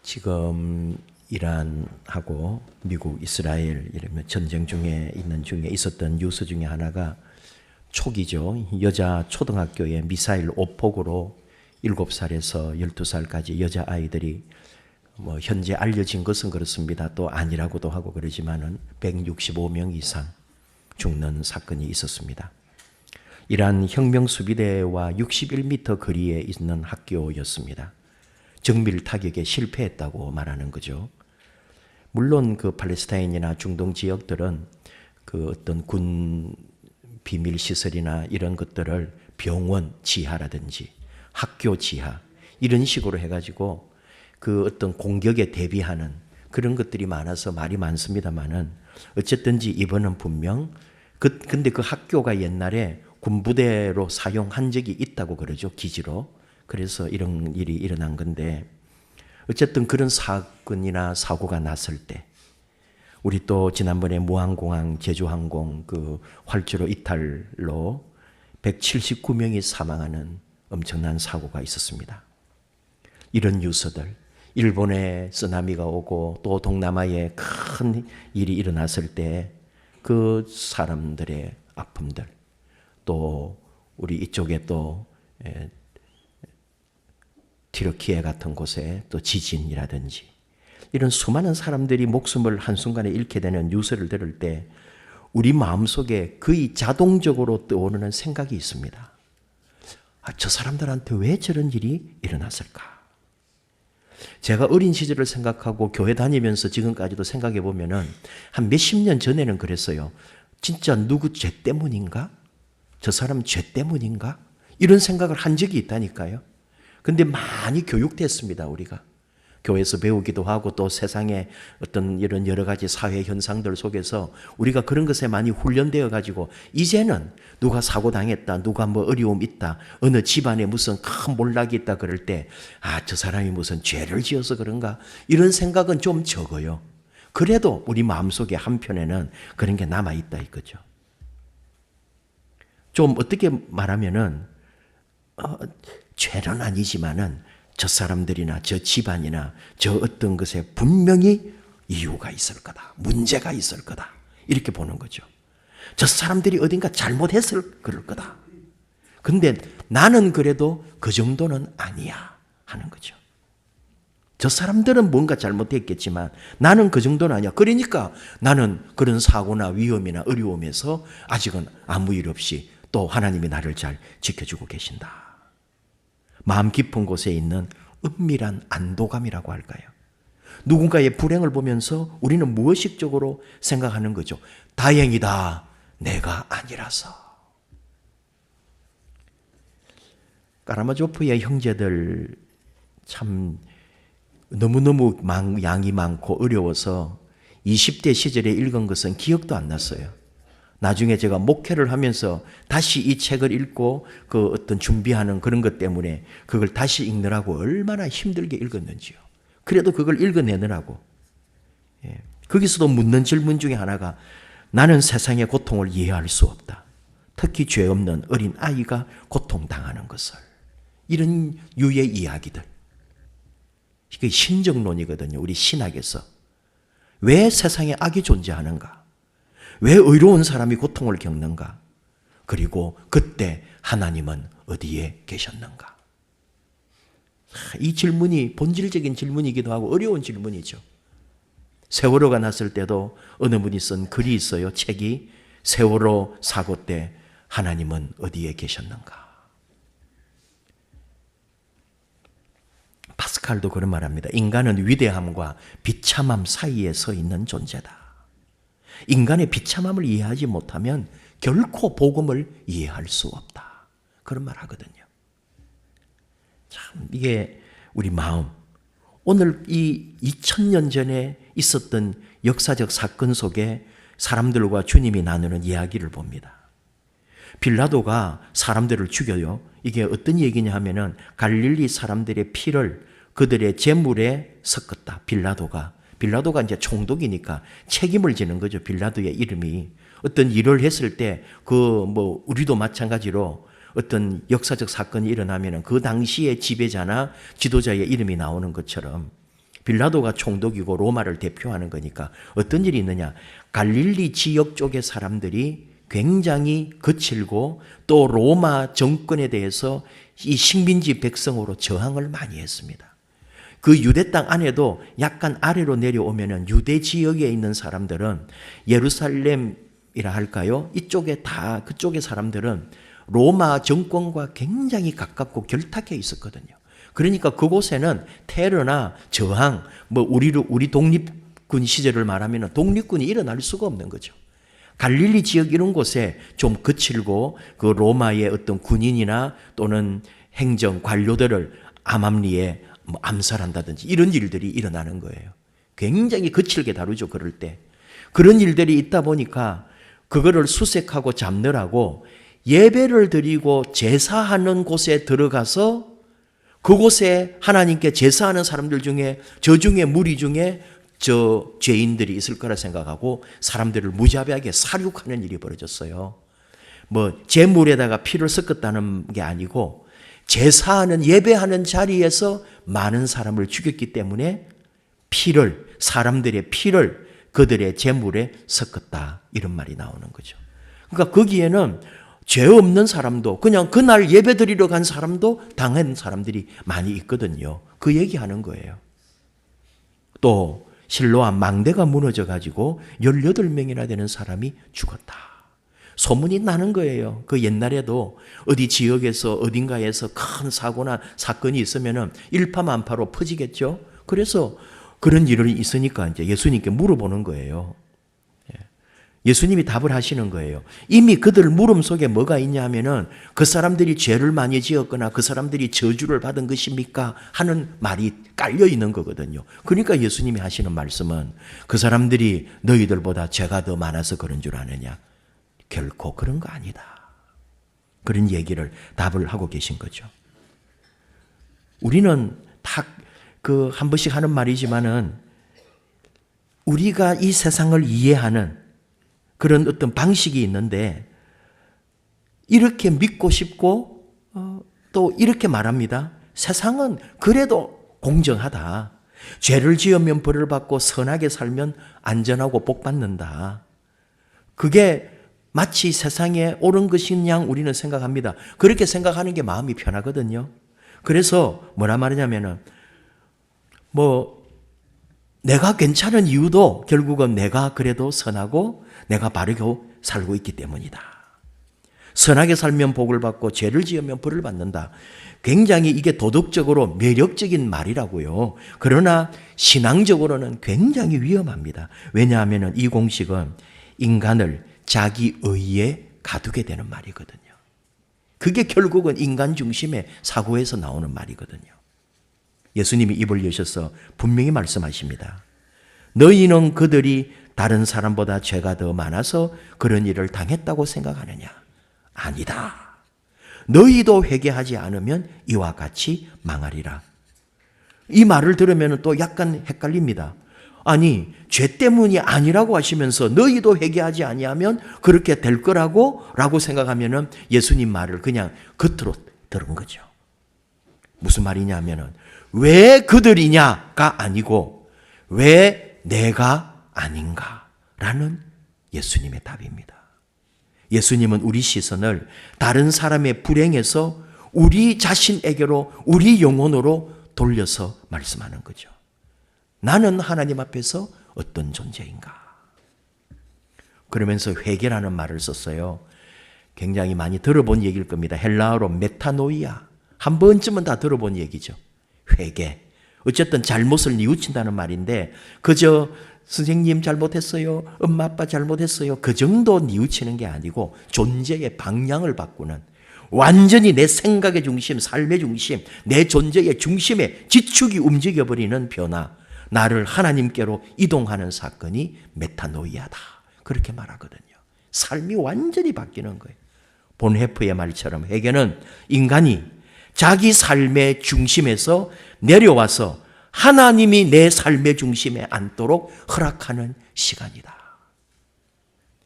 지금 이란하고 미국, 이스라엘 이러면 전쟁 중에 있었던 뉴스 중에 하나가 초기죠. 여자 초등학교에 미사일 오폭으로 7살에서 12살까지 여자아이들이 현재 알려진 것은 그렇습니다. 또 아니라고도 하고 그러지만은 165명 이상 죽는 사건이 있었습니다. 이란 혁명수비대와 61m 거리에 있는 학교였습니다. 정밀 타격에 실패했다고 말하는 거죠. 물론 그 팔레스타인이나 중동 지역들은 그 어떤 군 비밀 시설이나 이런 것들을 병원 지하라든지 학교 지하 이런 식으로 해가지고 그 어떤 공격에 대비하는 그런 것들이 많아서 말이 많습니다만은 어쨌든지 이번은 분명 근데 그 학교가 옛날에 군부대로 사용한 적이 있다고 그러죠. 기지로. 그래서 이런 일이 일어난 건데 어쨌든 그런 사건이나 사고가 났을 때 우리 또 지난번에 무항공항 제주항공 그 활주로 이탈로 179명이 사망하는 엄청난 사고가 있었습니다. 이런 뉴스들 일본에 쓰나미가 오고 또 동남아에 큰 일이 일어났을 때 그 사람들의 아픔들 또 우리 이쪽에 또 튀르키예 같은 곳에 또 지진이라든지 이런 수많은 사람들이 목숨을 한순간에 잃게 되는 뉴스를 들을 때 우리 마음속에 거의 자동적으로 떠오르는 생각이 있습니다. 저 사람들한테 왜 저런 일이 일어났을까? 제가 어린 시절을 생각하고 교회 다니면서 지금까지도 생각해 보면은 한 몇십 년 전에는 그랬어요. 진짜 누구 죄 때문인가? 저 사람 죄 때문인가? 이런 생각을 한 적이 있다니까요. 근데 많이 교육됐습니다, 우리가. 교회에서 배우기도 하고 또 세상의 어떤 이런 여러 가지 사회 현상들 속에서 우리가 그런 것에 많이 훈련되어 가지고 이제는 누가 사고 당했다, 누가 어려움 있다, 어느 집안에 무슨 큰 몰락이 있다 그럴 때 저 사람이 무슨 죄를 지어서 그런가 이런 생각은 좀 적어요. 그래도 우리 마음속에 한편에는 그런 게 남아있다 이거죠. 좀 어떻게 말하면은 죄는 아니지만은 저 사람들이나 저 집안이나 저 어떤 것에 분명히 이유가 있을 거다. 문제가 있을 거다. 이렇게 보는 거죠. 저 사람들이 어딘가 잘못했을 그럴 거다. 근데 나는 그래도 그 정도는 아니야 하는 거죠. 저 사람들은 뭔가 잘못했겠지만 나는 그 정도는 아니야. 그러니까 나는 그런 사고나 위험이나 어려움에서 아직은 아무 일 없이 또 하나님이 나를 잘 지켜주고 계신다. 마음 깊은 곳에 있는 은밀한 안도감이라고 할까요? 누군가의 불행을 보면서 우리는 무의식적으로 생각하는 거죠. 다행이다. 내가 아니라서. 까라마조프의 형제들 참 너무너무 양이 많고 어려워서 20대 시절에 읽은 것은 기억도 안 났어요. 나중에 제가 목회를 하면서 다시 이 책을 읽고 그 어떤 준비하는 그런 것 때문에 그걸 다시 읽느라고 얼마나 힘들게 읽었는지요. 그래도 그걸 읽어내느라고. 거기서도 묻는 질문 중에 하나가 나는 세상의 고통을 이해할 수 없다. 특히 죄 없는 어린 아이가 고통당하는 것을. 이런 유의 이야기들. 이게 신정론이거든요. 우리 신학에서. 왜 세상에 악이 존재하는가? 왜 의로운 사람이 고통을 겪는가? 그리고 그때 하나님은 어디에 계셨는가? 이 질문이 본질적인 질문이기도 하고 어려운 질문이죠. 세월호가 났을 때도 어느 분이 쓴 글이 있어요. 책이 세월호 사고 때 하나님은 어디에 계셨는가? 파스칼도 그런 말합니다. 인간은 위대함과 비참함 사이에 서 있는 존재다. 인간의 비참함을 이해하지 못하면 결코 복음을 이해할 수 없다. 그런 말 하거든요. 참 이게 우리 마음. 오늘 이 2000년 전에 있었던 역사적 사건 속에 사람들과 주님이 나누는 이야기를 봅니다. 빌라도가 사람들을 죽여요. 이게 어떤 얘기냐 하면은 갈릴리 사람들의 피를 그들의 제물에 섞었다. 빌라도가 이제 총독이니까 책임을 지는 거죠. 빌라도의 이름이. 어떤 일을 했을 때 우리도 마찬가지로 어떤 역사적 사건이 일어나면 그 당시의 지배자나 지도자의 이름이 나오는 것처럼 빌라도가 총독이고 로마를 대표하는 거니까 어떤 일이 있느냐. 갈릴리 지역 쪽의 사람들이 굉장히 거칠고 또 로마 정권에 대해서 이 식민지 백성으로 저항을 많이 했습니다. 그 유대 땅 안에도 약간 아래로 내려오면은 유대 지역에 있는 사람들은 예루살렘이라 할까요? 이쪽에 다 그쪽의 사람들은 로마 정권과 굉장히 가깝고 결탁해 있었거든요. 그러니까 그곳에는 테러나 저항, 우리 독립군 시절을 말하면 독립군이 일어날 수가 없는 거죠. 갈릴리 지역 이런 곳에 좀 거칠고 그 로마의 어떤 군인이나 또는 행정 관료들을 암암리에 암살한다든지 이런 일들이 일어나는 거예요. 굉장히 거칠게 다루죠, 그럴 때. 그런 일들이 있다 보니까 그거를 수색하고 잡느라고 예배를 드리고 제사하는 곳에 들어가서 그곳에 하나님께 제사하는 사람들 중에 저 중에 무리 중에 저 죄인들이 있을 거라 생각하고 사람들을 무자비하게 살육하는 일이 벌어졌어요. 제물에다가 피를 섞었다는 게 아니고 제사하는 예배하는 자리에서 많은 사람을 죽였기 때문에 사람들의 피를 그들의 제물에 섞었다, 이런 말이 나오는 거죠. 그러니까 거기에는 죄 없는 사람도 그냥 그날 예배 드리러 간 사람도 당한 사람들이 많이 있거든요. 그 얘기하는 거예요. 또 실로암 망대가 무너져 가지고 18명이나 되는 사람이 죽었다. 소문이 나는 거예요. 그 옛날에도 어디 지역에서 어딘가에서 큰 사고나 사건이 있으면은 일파만파로 퍼지겠죠. 그래서 그런 일이 있으니까 이제 예수님께 물어보는 거예요. 예수님이 답을 하시는 거예요. 이미 그들 물음 속에 뭐가 있냐 하면은 그 사람들이 죄를 많이 지었거나 그 사람들이 저주를 받은 것입니까? 하는 말이 깔려 있는 거거든요. 그러니까 예수님이 하시는 말씀은 그 사람들이 너희들보다 죄가 더 많아서 그런 줄 아느냐? 결코 그런 거 아니다. 그런 얘기를 답을 하고 계신 거죠. 우리는 한 번씩 하는 말이지만은 우리가 이 세상을 이해하는 그런 어떤 방식이 있는데 이렇게 믿고 싶고 또 이렇게 말합니다. 세상은 그래도 공정하다. 죄를 지으면 벌을 받고 선하게 살면 안전하고 복 받는다. 그게 마치 세상에 옳은 것인 양 우리는 생각합니다. 그렇게 생각하는 게 마음이 편하거든요. 그래서 뭐라 말하냐면은 내가 괜찮은 이유도 결국은 내가 그래도 선하고 내가 바르게 살고 있기 때문이다. 선하게 살면 복을 받고 죄를 지으면 벌을 받는다. 굉장히 이게 도덕적으로 매력적인 말이라고요. 그러나 신앙적으로는 굉장히 위험합니다. 왜냐하면 이 공식은 인간을 자기 의에 가두게 되는 말이거든요. 그게 결국은 인간 중심의 사고에서 나오는 말이거든요. 예수님이 입을 여셔서 분명히 말씀하십니다. 너희는 그들이 다른 사람보다 죄가 더 많아서 그런 일을 당했다고 생각하느냐? 아니다. 너희도 회개하지 않으면 이와 같이 망하리라. 이 말을 들으면 또 약간 헷갈립니다. 아니, 죄 때문이 아니라고 하시면서 너희도 회개하지 아니하면 그렇게 될 거라고 생각하면은 예수님 말을 그냥 겉으로 들은 거죠. 무슨 말이냐면은 왜 그들이냐가 아니고 왜 내가 아닌가라는 예수님의 답입니다. 예수님은 우리 시선을 다른 사람의 불행에서 우리 자신에게로 우리 영혼으로 돌려서 말씀하는 거죠. 나는 하나님 앞에서 어떤 존재인가? 그러면서 회개라는 말을 썼어요. 굉장히 많이 들어본 얘기일 겁니다. 헬라어로 메타노이아. 한 번쯤은 다 들어본 얘기죠. 회개. 어쨌든 잘못을 뉘우친다는 말인데 그저 선생님 잘못했어요. 엄마 아빠 잘못했어요. 그 정도 뉘우치는 게 아니고 존재의 방향을 바꾸는 완전히 내 생각의 중심, 삶의 중심, 내 존재의 중심에 지축이 움직여버리는 변화. 나를 하나님께로 이동하는 사건이 메타노이아다. 그렇게 말하거든요. 삶이 완전히 바뀌는 거예요. 본헤프의 말처럼 회개는 인간이 자기 삶의 중심에서 내려와서 하나님이 내 삶의 중심에 앉도록 허락하는 시간이다.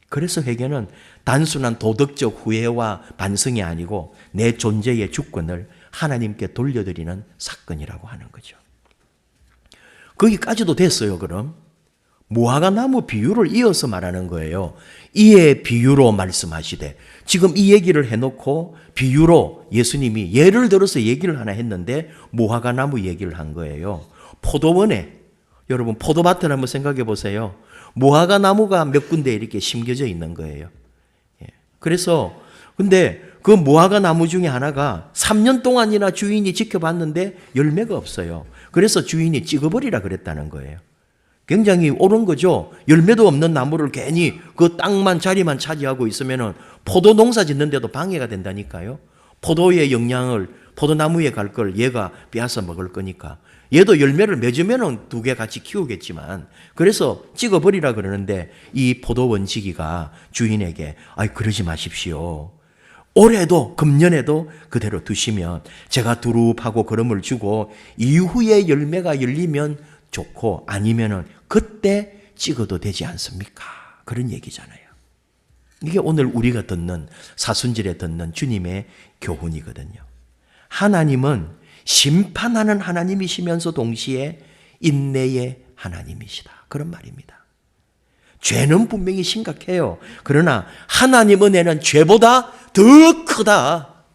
그래서 회개는 단순한 도덕적 후회와 반성이 아니고 내 존재의 주권을 하나님께 돌려드리는 사건이라고 하는 거죠. 거기까지도 됐어요, 그럼. 무화과 나무 비유를 이어서 말하는 거예요. 이에 비유로 말씀하시되, 지금 이 얘기를 해놓고 비유로 예수님이 예를 들어서 얘기를 하나 했는데 무화과 나무 얘기를 한 거예요. 포도원에, 여러분 포도밭을 한번 생각해 보세요. 무화과 나무가 몇 군데 이렇게 심겨져 있는 거예요. 그래서 근데 그 무화과 나무 중에 하나가 3년 동안이나 주인이 지켜봤는데 열매가 없어요. 그래서 주인이 찍어버리라 그랬다는 거예요. 굉장히 옳은 거죠. 열매도 없는 나무를 괜히 그 땅만 자리만 차지하고 있으면은 포도 농사 짓는데도 방해가 된다니까요. 포도의 영양을 포도나무에 갈 걸 얘가 빼앗아 먹을 거니까. 얘도 열매를 맺으면은 두 개 같이 키우겠지만, 그래서 찍어버리라 그러는데 이 포도원지기가 주인에게 그러지 마십시오. 올해도 금년에도 그대로 두시면 제가 두릅하고 거름을 주고 이후에 열매가 열리면 좋고 아니면은 그때 찍어도 되지 않습니까? 그런 얘기잖아요. 이게 오늘 우리가 듣는 사순절에 듣는 주님의 교훈이거든요. 하나님은 심판하는 하나님이시면서 동시에 인내의 하나님이시다. 그런 말입니다. 죄는 분명히 심각해요. 그러나 하나님 은혜는 죄보다 더 크다.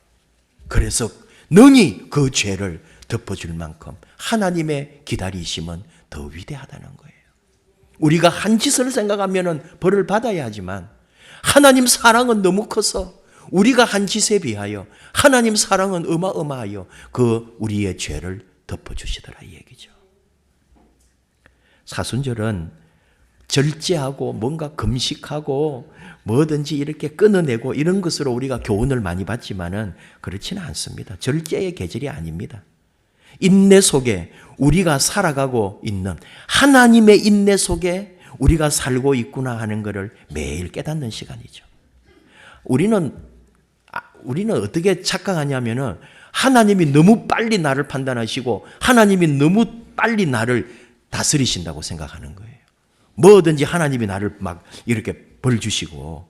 그래서 능히 그 죄를 덮어줄 만큼 하나님의 기다리심은 더 위대하다는 거예요. 우리가 한 짓을 생각하면 벌을 받아야 하지만 하나님 사랑은 너무 커서 우리가 한 짓에 비하여 하나님 사랑은 어마어마하여 그 우리의 죄를 덮어주시더라 이 얘기죠. 사순절은 절제하고 뭔가 금식하고 뭐든지 이렇게 끊어내고 이런 것으로 우리가 교훈을 많이 받지만은 그렇지는 않습니다. 절제의 계절이 아닙니다. 인내 속에 우리가 살아가고 있는 하나님의 인내 속에 우리가 살고 있구나 하는 것을 매일 깨닫는 시간이죠. 우리는 어떻게 착각하냐면은 하나님이 너무 빨리 나를 판단하시고 하나님이 너무 빨리 나를 다스리신다고 생각하는 거예요. 뭐든지 하나님이 나를 막 이렇게 벌 주시고,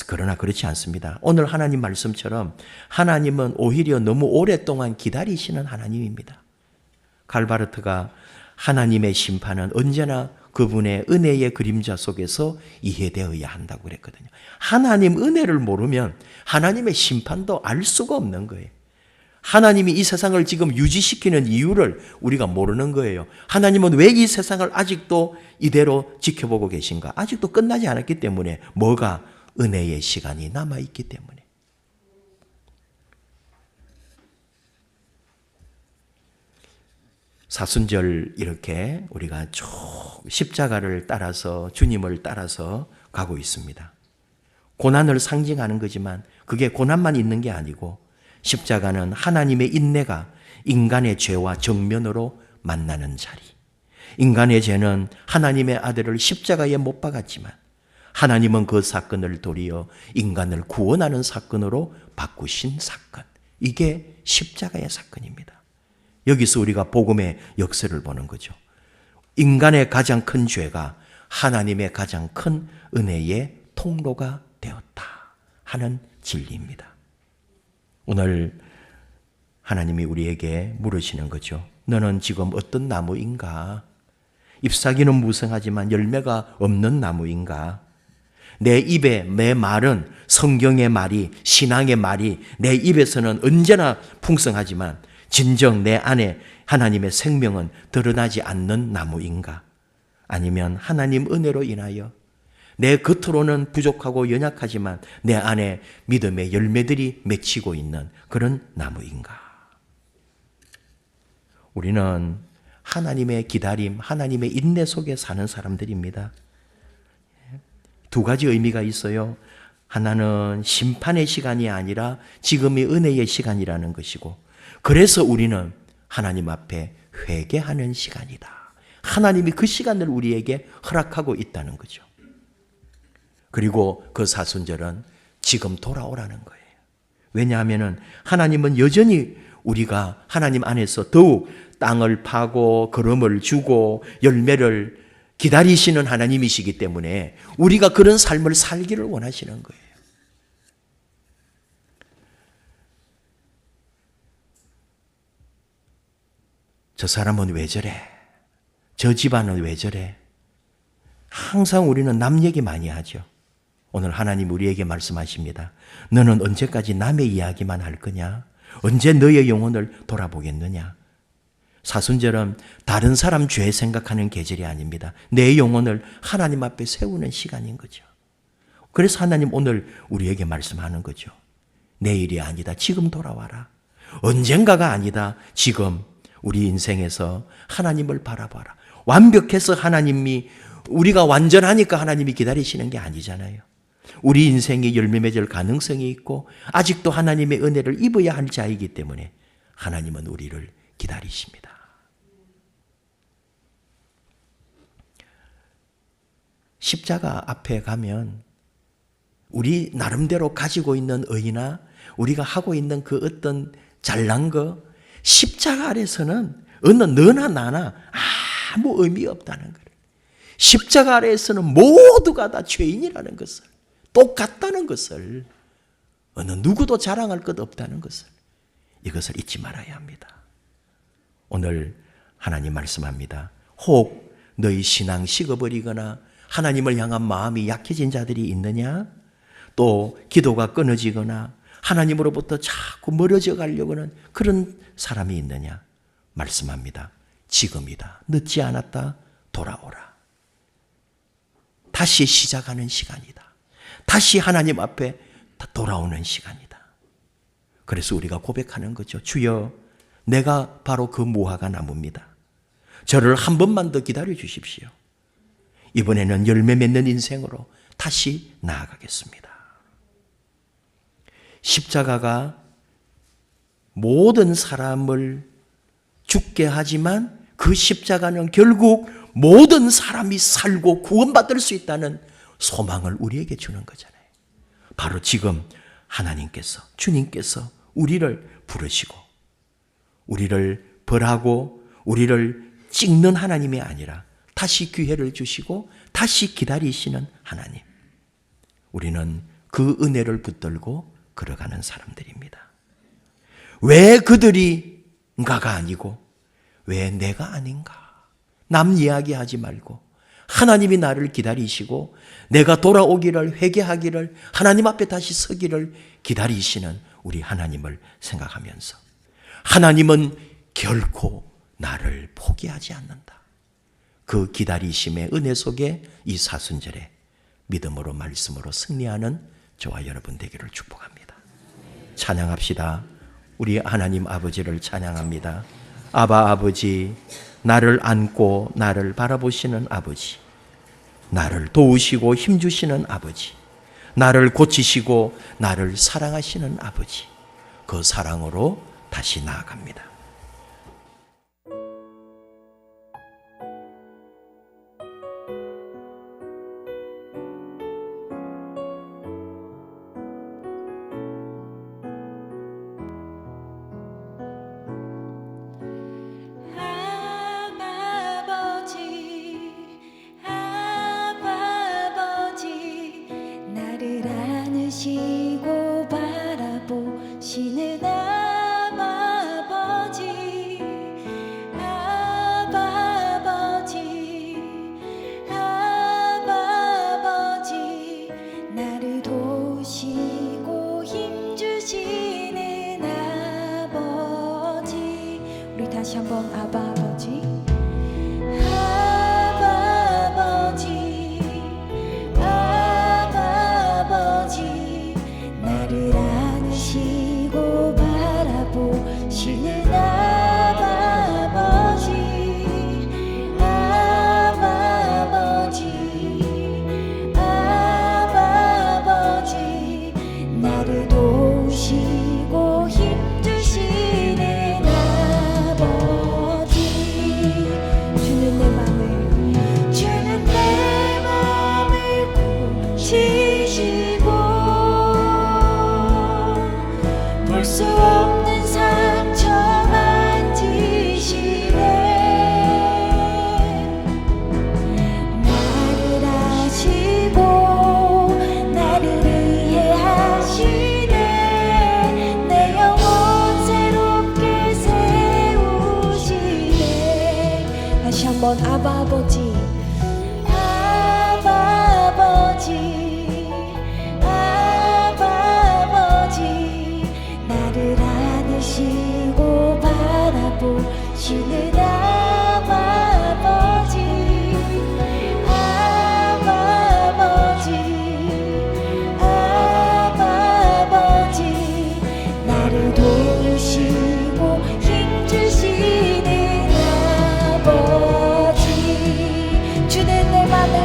그러나 그렇지 않습니다. 오늘 하나님 말씀처럼 하나님은 오히려 너무 오랫동안 기다리시는 하나님입니다. 칼바르트가 하나님의 심판은 언제나 그분의 은혜의 그림자 속에서 이해되어야 한다고 그랬거든요. 하나님 은혜를 모르면 하나님의 심판도 알 수가 없는 거예요. 하나님이 이 세상을 지금 유지시키는 이유를 우리가 모르는 거예요. 하나님은 왜 이 세상을 아직도 이대로 지켜보고 계신가? 아직도 끝나지 않았기 때문에, 뭐가? 은혜의 시간이 남아있기 때문에. 사순절 이렇게 우리가 쭉 십자가를 따라서 주님을 따라서 가고 있습니다. 고난을 상징하는 거지만 그게 고난만 있는 게 아니고 십자가는 하나님의 인내가 인간의 죄와 정면으로 만나는 자리. 인간의 죄는 하나님의 아들을 십자가에 못 박았지만 하나님은 그 사건을 도리어 인간을 구원하는 사건으로 바꾸신 사건. 이게 십자가의 사건입니다. 여기서 우리가 복음의 역사를 보는 거죠. 인간의 가장 큰 죄가 하나님의 가장 큰 은혜의 통로가 되었다 하는 진리입니다. 오늘 하나님이 우리에게 물으시는 거죠. 너는 지금 어떤 나무인가? 잎사귀는 무성하지만 열매가 없는 나무인가? 내 입에 내 말은 성경의 말이, 신앙의 말이 내 입에서는 언제나 풍성하지만 진정 내 안에 하나님의 생명은 드러나지 않는 나무인가? 아니면 하나님 은혜로 인하여 내 겉으로는 부족하고 연약하지만 내 안에 믿음의 열매들이 맺히고 있는 그런 나무인가? 우리는 하나님의 기다림, 하나님의 인내 속에 사는 사람들입니다. 두 가지 의미가 있어요. 하나는 심판의 시간이 아니라 지금의 은혜의 시간이라는 것이고, 그래서 우리는 하나님 앞에 회개하는 시간이다. 하나님이 그 시간을 우리에게 허락하고 있다는 거죠. 그리고 그 사순절은 지금 돌아오라는 거예요. 왜냐하면 하나님은 여전히 우리가 하나님 안에서 더욱 땅을 파고 거름을 주고 열매를 기다리시는 하나님이시기 때문에 우리가 그런 삶을 살기를 원하시는 거예요. 저 사람은 왜 저래? 저 집안은 왜 저래? 항상 우리는 남 얘기 많이 하죠. 오늘 하나님 우리에게 말씀하십니다. 너는 언제까지 남의 이야기만 할 거냐? 언제 너의 영혼을 돌아보겠느냐? 사순절은 다른 사람 죄 생각하는 계절이 아닙니다. 내 영혼을 하나님 앞에 세우는 시간인 거죠. 그래서 하나님 오늘 우리에게 말씀하는 거죠. 내일이 아니다. 지금 돌아와라. 언젠가가 아니다. 지금 우리 인생에서 하나님을 바라봐라. 완벽해서 하나님이 우리가 완전하니까 하나님이 기다리시는 게 아니잖아요. 우리 인생이 열매 맺을 가능성이 있고 아직도 하나님의 은혜를 입어야 할 자이기 때문에 하나님은 우리를 기다리십니다. 십자가 앞에 가면 우리 나름대로 가지고 있는 의나 우리가 하고 있는 그 어떤 잘난 거 십자가 아래서는 어느 너나 나나 아무 의미 없다는 거예요. 십자가 아래에서는 모두가 다 죄인이라는 것을, 똑같다는 것을, 어느 누구도 자랑할 것 없다는 것을, 이것을 잊지 말아야 합니다. 오늘 하나님 말씀합니다. 혹 너희 신앙 식어버리거나 하나님을 향한 마음이 약해진 자들이 있느냐? 또 기도가 끊어지거나 하나님으로부터 자꾸 멀어져 가려고 하는 그런 사람이 있느냐? 말씀합니다. 지금이다. 늦지 않았다. 돌아오라. 다시 시작하는 시간이다. 다시 하나님 앞에 돌아오는 시간이다. 그래서 우리가 고백하는 거죠. 주여, 내가 바로 그 무화과 나무입니다. 저를 한 번만 더 기다려 주십시오. 이번에는 열매 맺는 인생으로 다시 나아가겠습니다. 십자가가 모든 사람을 죽게 하지만 그 십자가는 결국 모든 사람이 살고 구원받을 수 있다는 소망을 우리에게 주는 거잖아요. 바로 지금 하나님께서, 주님께서 우리를 부르시고 우리를 벌하고 우리를 찍는 하나님이 아니라 다시 기회를 주시고 다시 기다리시는 하나님. 우리는 그 은혜를 붙들고 걸어가는 사람들입니다. 왜 그들인가가 아니고 왜 내가 아닌가? 남 이야기하지 말고 하나님이 나를 기다리시고 내가 돌아오기를, 회개하기를, 하나님 앞에 다시 서기를 기다리시는 우리 하나님을 생각하면서 하나님은 결코 나를 포기하지 않는다. 그 기다리심의 은혜 속에 이 사순절에 믿음으로 말씀으로 승리하는 저와 여러분 되기를 축복합니다. 찬양합시다. 우리 하나님 아버지를 찬양합니다. 아바 아버지, 나를 안고 나를 바라보시는 아버지, 나를 도우시고 힘주시는 아버지, 나를 고치시고 나를 사랑하시는 아버지, 그 사랑으로 다시 나아갑니다. 시고 바라보시는 아버지 다시 한번 아바 아버지, 아바 아버지, 아바 아버지, 나를 안으시고 바라보시는 아바 아버지, 아바 아버지, 아바 아버지, 나를 도우시고 힘주시는 아버지. 주는 내 맘을,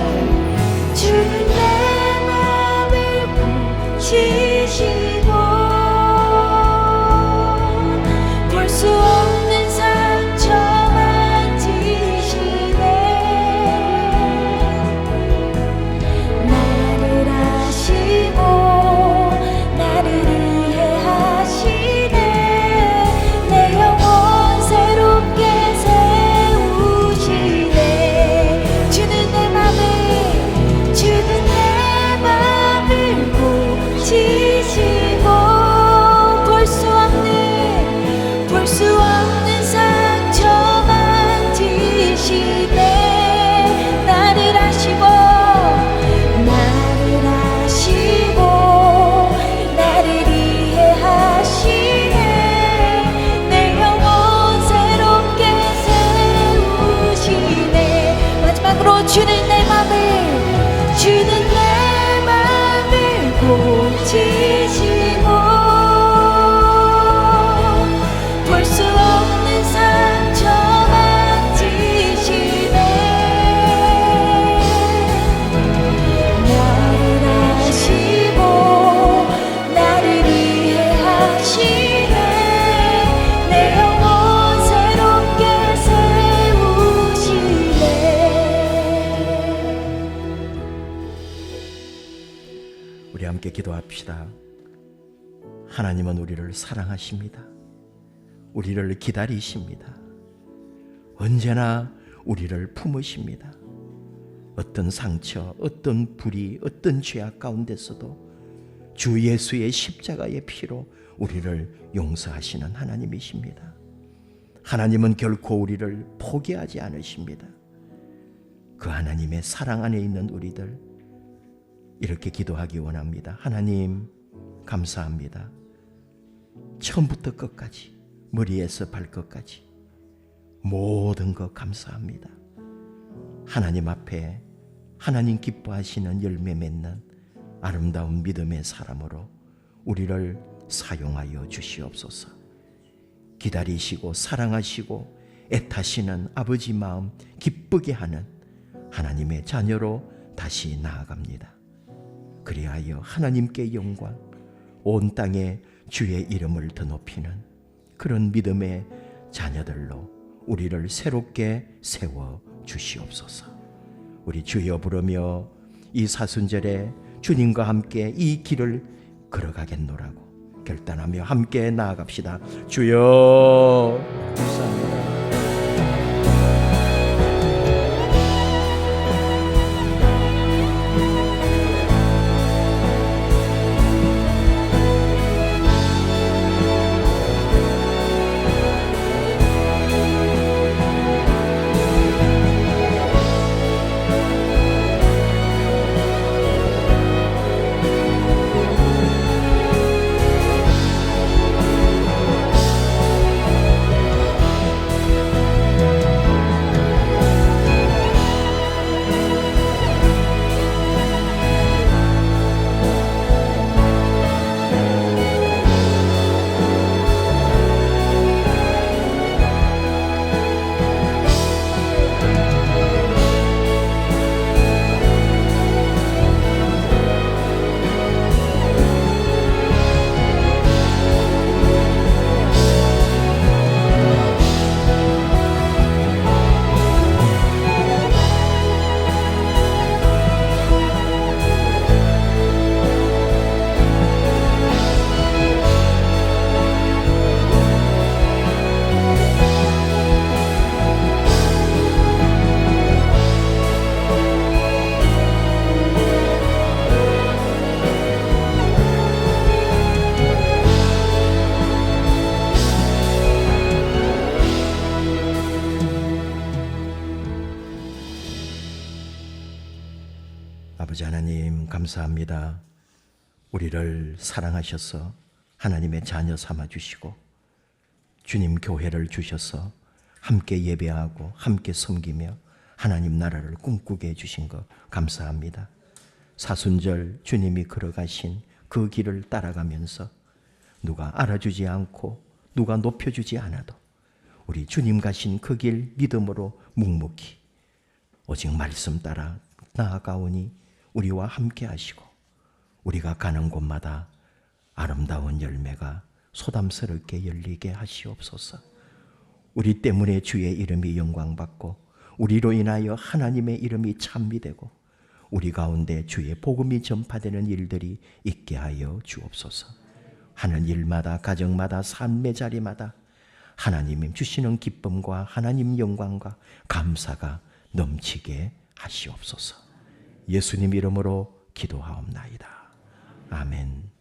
주는 내 맘을 보시시고 볼 수 없는 상처 만지시네. 나를 아시고 나를 이해하시네. 내 영혼 새롭게 세우시네. 주는 내 맘을, 주는 내 맘을 보시시고 볼 수 없는 상처 만지시네. 나를 아시고 나를 이해하시네. 내 영혼 새롭게 세우시네. 마지막으로 주는 내 맘을, 주는 내 맘을 고치시고 볼 수 없는 상처 만지시네. 나를 아시고 나를 이해하시네. 내 영혼 새롭게 세우시네. 우리 함께 기도합시다. 하나님은 우리를 사랑하십니다. 우리를 기다리십니다. 언제나 우리를 품으십니다. 어떤 상처, 어떤 불의, 어떤 죄악 가운데서도 주 예수의 십자가의 피로 우리를 용서하시는 하나님이십니다. 하나님은 결코 우리를 포기하지 않으십니다. 그 하나님의 사랑 안에 있는 우리들 이렇게 기도하기 원합니다. 하나님 감사합니다. 처음부터 끝까지, 머리에서 발끝까지 모든 것 감사합니다. 하나님 앞에 하나님 기뻐하시는 열매 맺는 아름다운 믿음의 사람으로 우리를 사용하여 주시옵소서. 기다리시고 사랑하시고 애타시는 아버지 마음 기쁘게 하는 하나님의 자녀로 다시 나아갑니다. 그리하여 하나님께 영광, 온 땅에 주의 이름을 더 높이는 그런 믿음의 자녀들로 우리를 새롭게 세워 주시옵소서. 우리 주여 부르며 이 사순절에 주님과 함께 이 길을 걸어가겠노라고 결단하며 함께 나아갑시다. 주여 감사합니다. 아버지 하나님 감사합니다. 우리를 사랑하셔서 하나님의 자녀 삼아주시고 주님 교회를 주셔서 함께 예배하고 함께 섬기며 하나님 나라를 꿈꾸게 해주신 것 감사합니다. 사순절 주님이 걸어가신 그 길을 따라가면서 누가 알아주지 않고 누가 높여주지 않아도 우리 주님 가신 그 길 믿음으로 묵묵히 오직 말씀 따라 나아가오니 우리와 함께 하시고 우리가 가는 곳마다 아름다운 열매가 소담스럽게 열리게 하시옵소서. 우리 때문에 주의 이름이 영광받고 우리로 인하여 하나님의 이름이 찬미되고 우리 가운데 주의 복음이 전파되는 일들이 있게 하여 주옵소서. 하는 일마다 가정마다 삶의 자리마다 하나님이 주시는 기쁨과 하나님 영광과 감사가 넘치게 하시옵소서. 예수님 이름으로 기도하옵나이다. 아멘.